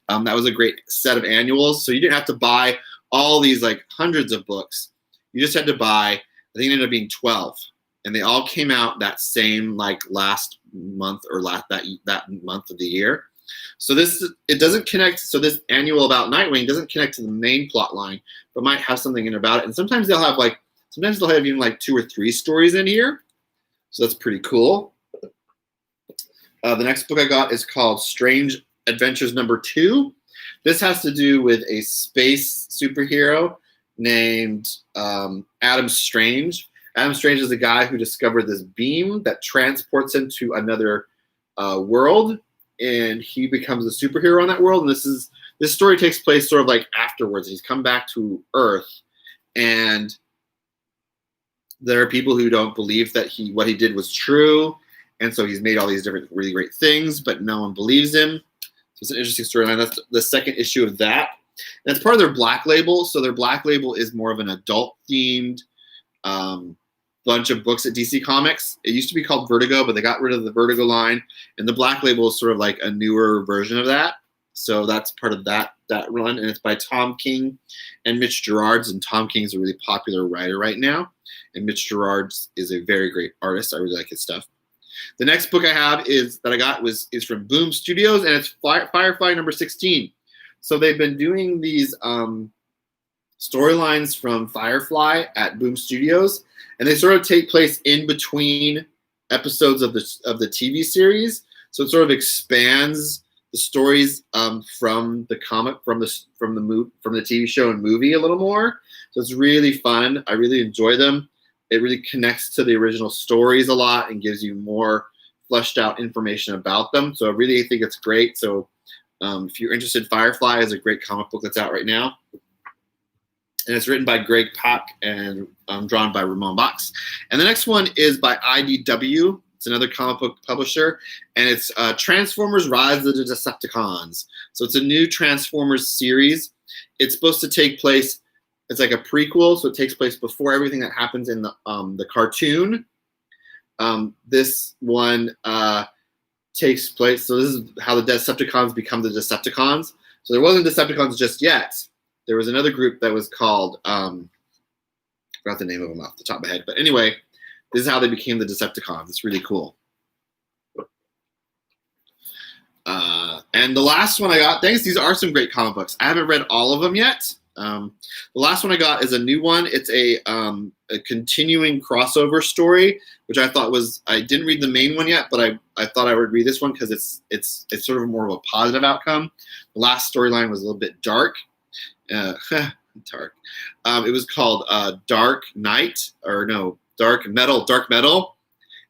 That was a great set of annuals. So you didn't have to buy all these like hundreds of books. You just had to buy, I think it ended up being 12. And they all came out that same like last month or that month of the year. So it doesn't connect. So this annual about Nightwing doesn't connect to the main plot line, but might have something in about it. And sometimes they'll have even like 2 or 3 stories in here. So that's pretty cool. The next book I got is called Strange Adventures #2. This has to do with a space superhero named Adam Strange. Adam Strange is the guy who discovered this beam that transports him to another world, and he becomes a superhero on that world. And this story takes place sort of like afterwards. He's come back to Earth, and there are people who don't believe that what he did was true, and so he's made all these different really great things, but no one believes him. So it's an interesting storyline. That's the second issue of that. And that's part of their Black Label. So their Black Label is more of an adult-themed bunch of books at DC Comics. It used to be called Vertigo, but they got rid of the Vertigo line, and the Black Label is sort of like a newer version of that. So that's part of that run, and it's by Tom King and Mitch Gerads. And Tom King is a really popular writer right now, and Mitch Gerads is a very great artist. I really like his stuff. The next book I have is from Boom Studios, and it's Firefly #16. So they've been doing these storylines from Firefly at Boom Studios, and they sort of take place in between episodes of the TV series. So it sort of expands the stories from the comic, from the TV show and movie a little more. So it's really fun. I really enjoy them. It really connects to the original stories a lot and gives you more fleshed out information about them. So I really think it's great. So if you're interested, Firefly is a great comic book that's out right now. And it's written by Greg Pak and drawn by Ramon Box. And the next one is by IDW. It's another comic book publisher. And it's Transformers Rise of the Decepticons. So it's a new Transformers series. It's supposed to take place, it's like a prequel, so it takes place before everything that happens in the cartoon. This one takes place, so this is how the Decepticons become the Decepticons. So there wasn't Decepticons just yet. There was another group that was called, I forgot the name of them off the top of my head, but anyway, this is how they became the Decepticons. It's really cool. And the last one I got, thanks, these are some great comic books. I haven't read all of them yet. The last one I got is a new one. It's a continuing crossover story, which I thought I didn't read the main one yet, but I thought I would read this one because it's sort of more of a positive outcome. The last storyline was a little bit dark. Dark. It was called Dark Metal.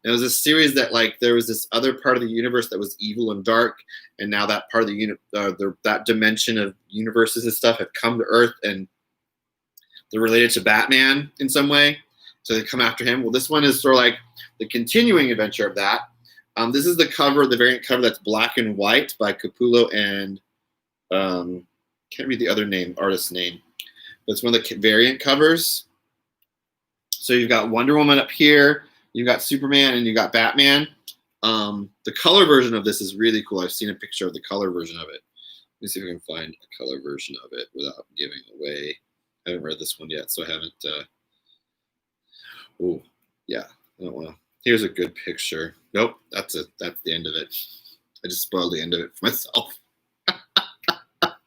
And it was a series that there was this other part of the universe that was evil and dark, and now that part of that dimension of universes and stuff have come to Earth, and they're related to Batman in some way, so they come after him. Well, this one is sort of like the continuing adventure of that. This is the variant cover that's black and white by Capullo and can't read the other artist's name, but it's one of the variant covers. So you've got Wonder Woman up here, you've got Superman, and you've got Batman. The color version of this is really cool. I've seen a picture of the color version of it. Let me see if I can find a color version of it without giving away. I haven't read this one yet, so I haven't. Oh, yeah. I don't want to. Here's a good picture. Nope, that's it. That's the end of it. I just spoiled the end of it for myself.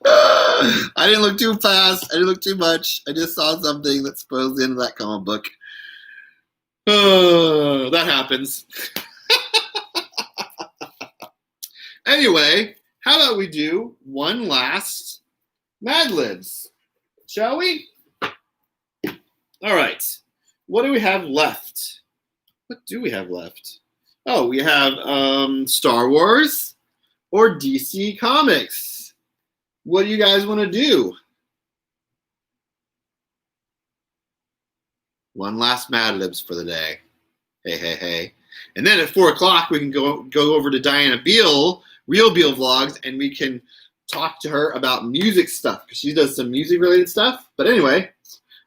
I didn't look too fast. I didn't look too much. I just saw something that spoils the end of that comic book. Oh, that happens. Anyway, how about we do one last Madlibs, shall we? All right. What do we have left? What do we have left? Oh, we have Star Wars. or DC Comics? What do you guys want to do? One last Madlibs for the day. Hey, hey, hey. And then at 4 o'clock, we can go over to Diana Beal, Real Beal Vlogs, and we can talk to her about music stuff, because she does some music-related stuff. But anyway,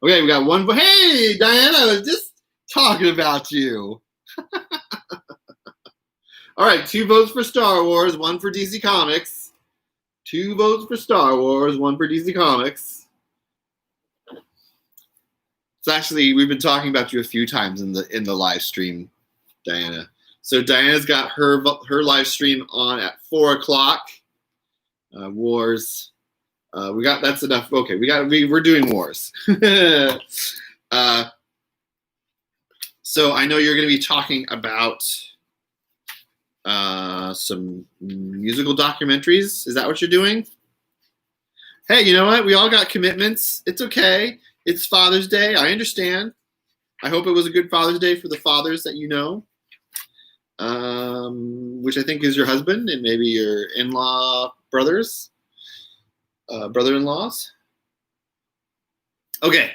okay, we got one. Hey, Diana, I was just talking about you. All right, 2 votes for Star Wars, 1 for DC Comics. 2 votes for Star Wars, 1 for DC Comics. It's actually, we've been talking about you a few times in the live stream, Diana. So Diana's got her live stream on at 4 o'clock. Wars. That's enough. Okay, we're doing Wars. So I know you're going to be talking about some musical documentaries. Is that what you're doing? Hey, you know what? We all got commitments. It's okay. It's Father's Day. I understand. I hope it was a good Father's Day for the fathers that you know, which I think is your husband and maybe your in-law brothers, brother-in-laws. Okay.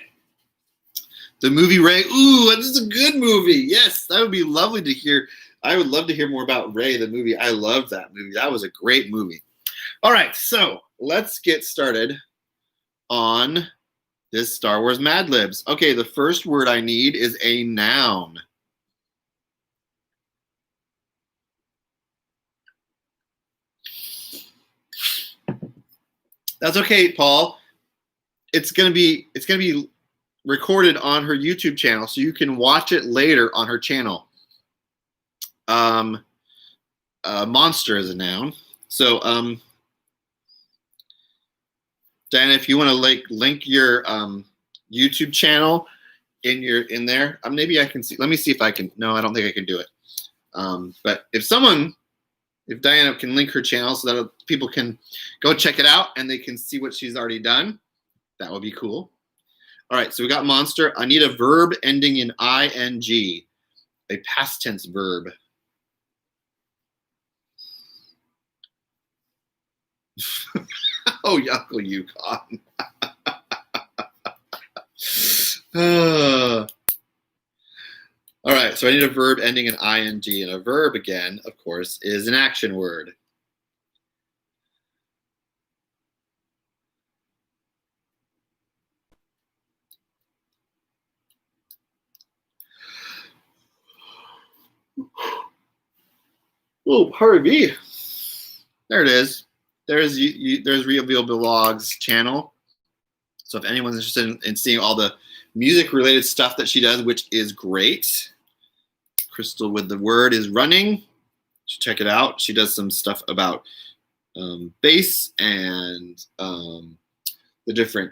The movie Ray. Ooh, this is a good movie. Yes, that would be lovely to hear. I would love to hear more about Ray, the movie. I loved that movie. That was a great movie. All right, so let's get started on this Star Wars Madlibs. Okay, the first word I need is a noun. That's okay, Paul. It's gonna be recorded on her YouTube channel, so you can watch it later on her channel. Monster is a noun. So, Diana, if you want to link your YouTube channel in there, maybe I can see. Let me see if I can. No, I don't think I can do it. But if Diana can link her channel so that people can go check it out and they can see what she's already done, that would be cool. All right, so we got monster. I need a verb ending in ing, a past tense verb. Oh, Uncle Yukon. All right, so I need a verb ending in ing, and a verb, again, of course, is an action word. Oh, pardon me. There it is. There's Real Beal Vlogs channel. So if anyone's interested in seeing all the music-related stuff that she does, which is great, Crystal with the word is running. Check it out. She does some stuff about bass and the different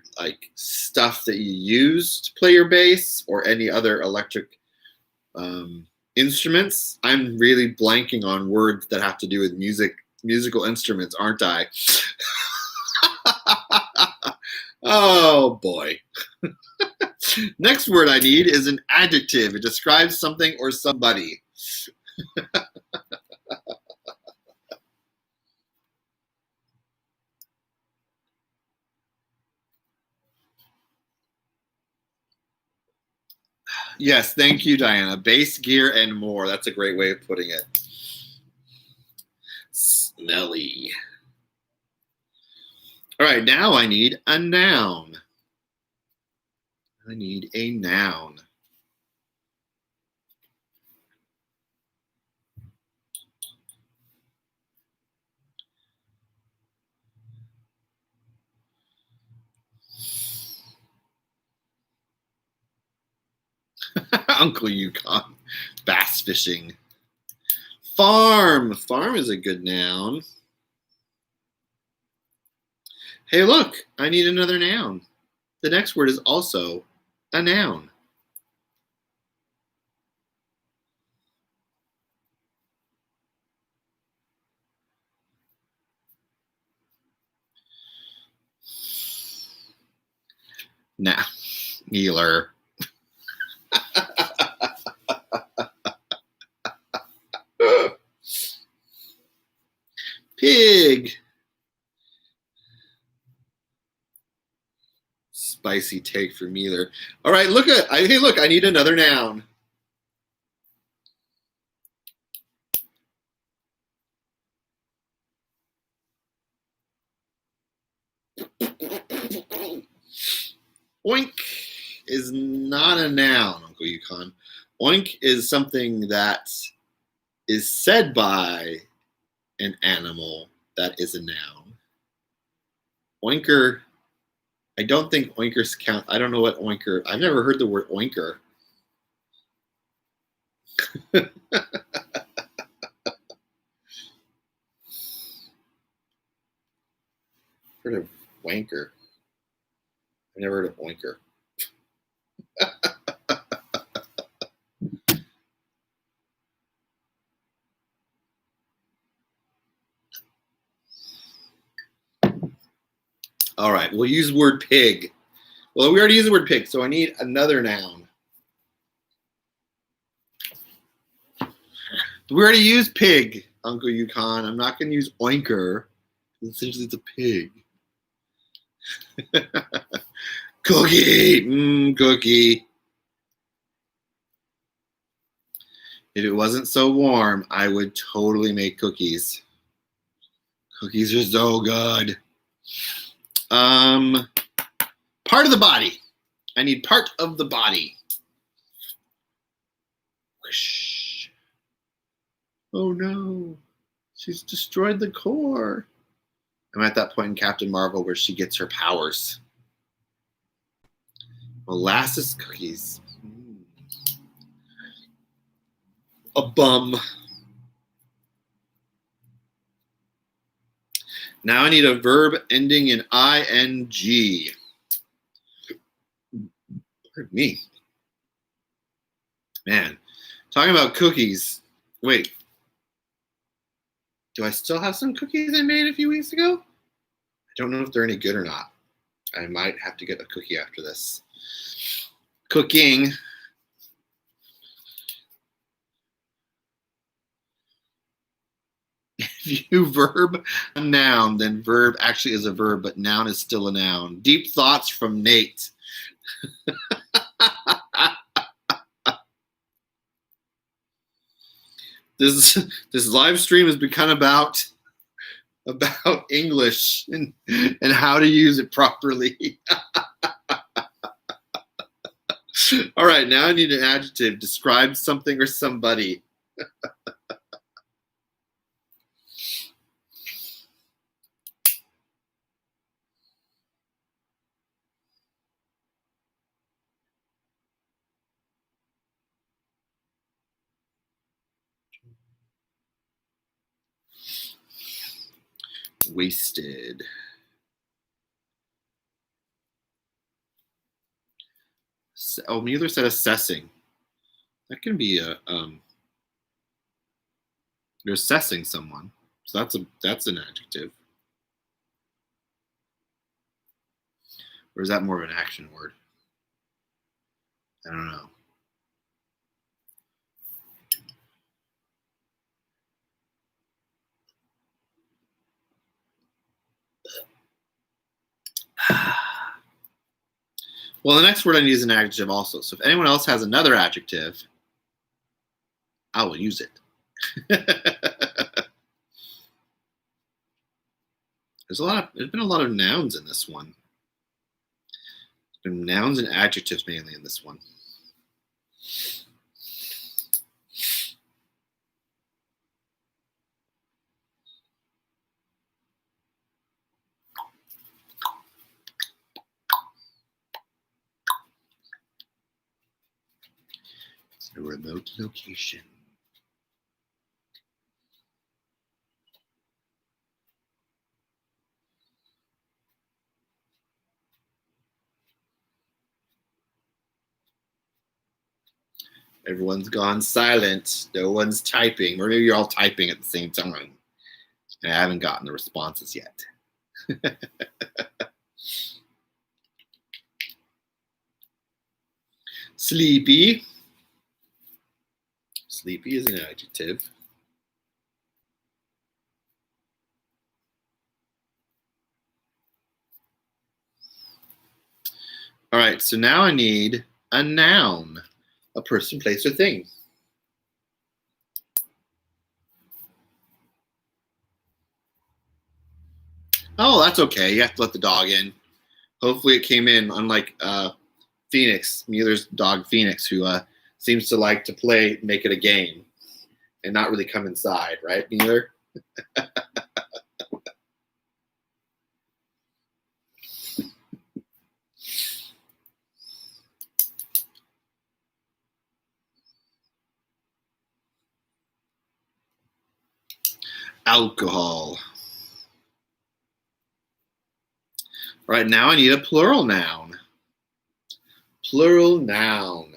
stuff that you use to play your bass or any other electric instruments. I'm really blanking on words that have to do with musical instruments, aren't I? Oh boy. Next word I need is an adjective. It describes something or somebody. Yes, thank you, Diana. Bass, gear, and more. That's a great way of putting it. Smelly. All right, now I need a noun. I need a noun. Uncle Yukon. Bass fishing. Farm. Farm is a good noun. Hey, look, I need another noun. The next word is also a noun. Nah, Neeler. Pig. big spicy take from either. All right, hey, look, I need another noun. Oink is not a noun, Uncle Yukon. Oink is something that is said by an animal that is a noun. Oinker, I don't think oinkers count. I don't know what oinker, I've never heard the word oinker. Heard of wanker. I've never heard of oinker. All right, we'll use the word pig. Well, we already used the word pig, so I need another noun. We already used pig, Uncle Yukon. I'm not going to use oinker. Essentially, it's a pig. Cookie. Cookie. If it wasn't so warm, I would totally make cookies. Cookies are so good. Part of the body. I need part of the body. Whoosh. Oh no. She's destroyed the core. I'm at that point in Captain Marvel where she gets her powers. Molasses cookies. A bum. Now I need a verb ending in ing. Pardon me. Man, talking about cookies. Wait. Do I still have some cookies I made a few weeks ago? I don't know if they're any good or not. I might have to get a cookie after this. Cooking. If you verb a noun, then verb actually is a verb, but noun is still a noun. Deep thoughts from Nate. This live stream has become about English and how to use it properly. All right, now I need an adjective. Describe something or somebody. Wasted. Oh, Mueller said assessing. That can be a you're assessing someone. So that's an adjective. Or is that more of an action word? I don't know. Well, the next word I need is an adjective also. So if anyone else has another adjective, I will use it. There's been a lot of nouns in this one. There's been nouns and adjectives mainly in this one. It's a remote location. Everyone's gone silent. No one's typing. Or maybe you're all typing at the same time. And I haven't gotten the responses yet. Sleepy. Sleepy is an adjective. All right, so now I need a noun, a person, place, or thing. Oh, that's okay. You have to let the dog in. Hopefully it came in, unlike Phoenix, Mueller's dog Phoenix, who seems to like to play, make it a game, and not really come inside, right, Mueller? Alcohol. Right now I need a plural noun. Plural noun.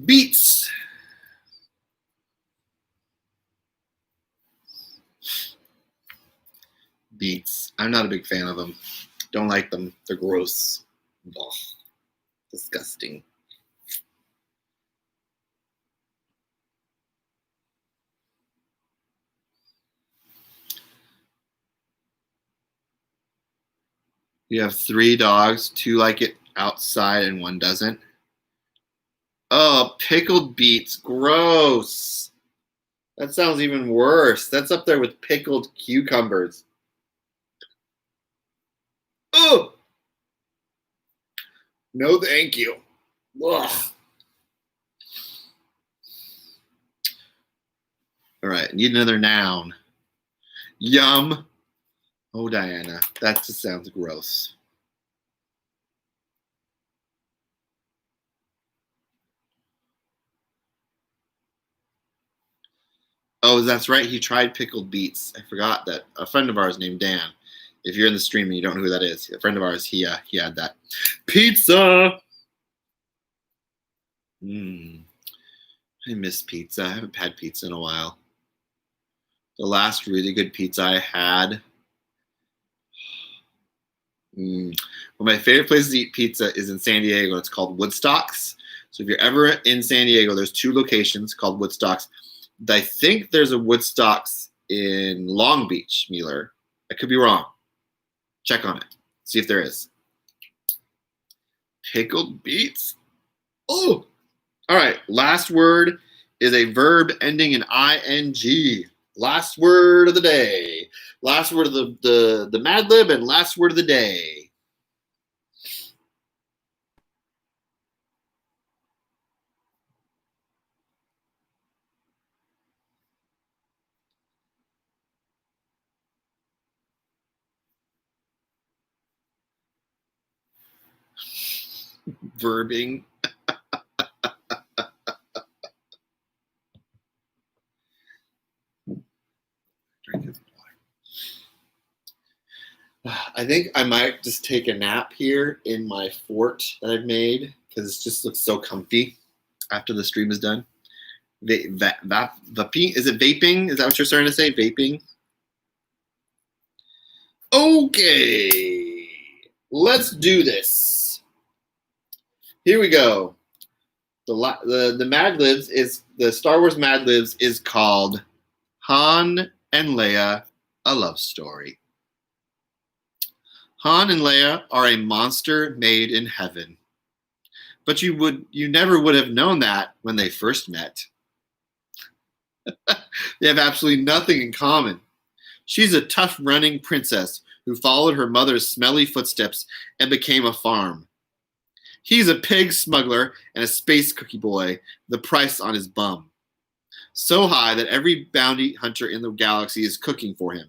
Beets. Beets. I'm not a big fan of them. Don't like them. They're gross. Ugh. Disgusting. You have 3 dogs, 2 like it outside and 1 doesn't. Oh, pickled beets. Gross. That sounds even worse. That's up there with pickled cucumbers. Oh! No, thank you. Ugh. All right, need another noun. Yum. Oh, Diana, that just sounds gross. Oh, that's right. He tried pickled beets. I forgot that. A friend of ours named Dan. If you're in the stream and you don't know who that is, a friend of ours, he had that. Pizza. I miss pizza. I haven't had pizza in a while. The last really good pizza I had. Well, my favorite place to eat pizza is in San Diego. It's called Woodstocks. So if you're ever in San Diego, there's 2 locations called Woodstocks. I think there's a Woodstocks in Long Beach, Mueller. I could be wrong. Check on it. See if there is. Pickled beets. Oh, all right. Last word is a verb ending in ing. Last word of the day. Last word of the Mad Lib and last word of the day. Verbing. I think I might just take a nap here in my fort that I've made because it just looks so comfy after the stream is done. Vaping? Is it vaping? Is that what you're starting to say? Vaping? Okay. Let's do this. Here we go. The Madlibs is the Star Wars Madlibs is called Han and Leia, a love story. Han and Leia are a monster made in heaven. But you never would have known that when they first met. They have absolutely nothing in common. She's a tough running princess who followed her mother's smelly footsteps and became a farm. He's a pig smuggler and a space cookie boy, the price on his bum. So high that every bounty hunter in the galaxy is cooking for him.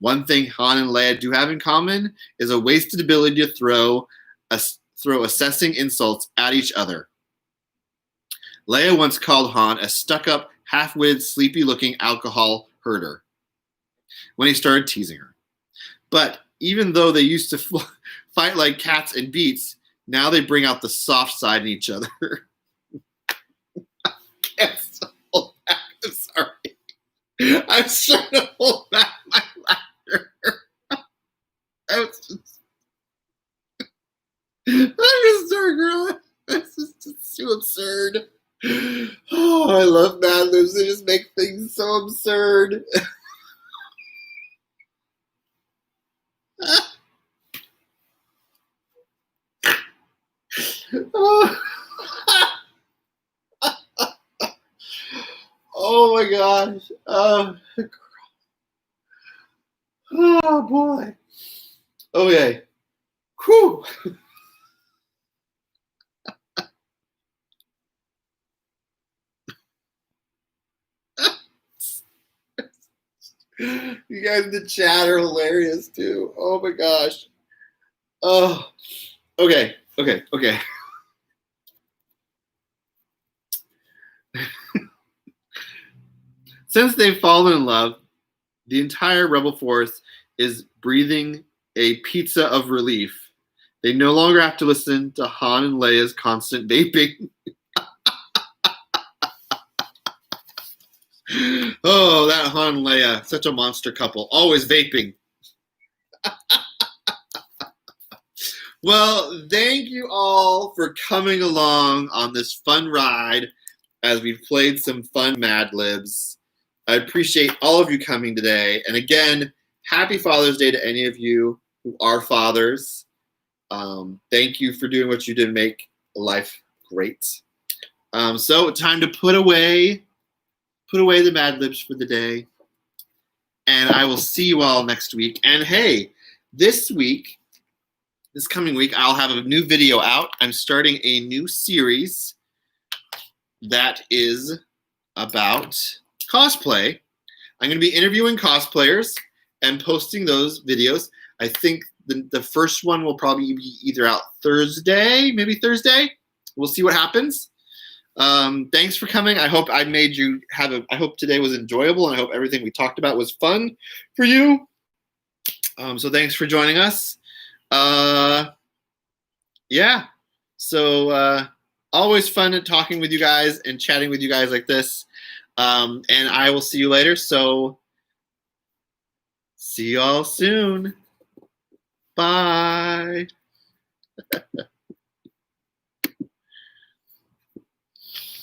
One thing Han and Leia do have in common is a wasted ability to throw assessing insults at each other. Leia once called Han a stuck-up, half-witted, sleepy-looking alcohol herder when he started teasing her. But even though they used to fight like cats and beets, now they bring out the soft side in each other. I can't hold back. I'm sorry. I'm trying to hold back my laugh. I'm gonna start crying. This is just too absurd. Oh, I love Madlibs. They just make things so absurd. Oh. Oh my gosh. Oh boy. Okay. Whew. You guys in the chat are hilarious too. Oh my gosh. Oh. Okay. Since they've fallen in love, the entire Rebel Force is breathing a pizza of relief. They no longer have to listen to Han and Leia's constant vaping. Oh, that Han and Leia, such a monster couple, always vaping. Well, thank you all for coming along on this fun ride as we've played some fun Madlibs. I appreciate all of you coming today. And again, happy Father's Day to any of you who are fathers. Thank you for doing what you did to make life great. So time to put away the Madlibs for the day. And I will see you all next week. And hey, this coming week, I'll have a new video out. I'm starting a new series that is about cosplay. I'm going to be interviewing cosplayers and posting those videos. I think the first one will probably be either out Thursday, maybe Thursday. We'll see what happens. Thanks for coming. I hope I made you I hope today was enjoyable, and I hope everything we talked about was fun for you. So thanks for joining us. Yeah. So always fun at talking with you guys and chatting with you guys like this. And I will see you later. So see you all soon. Bye.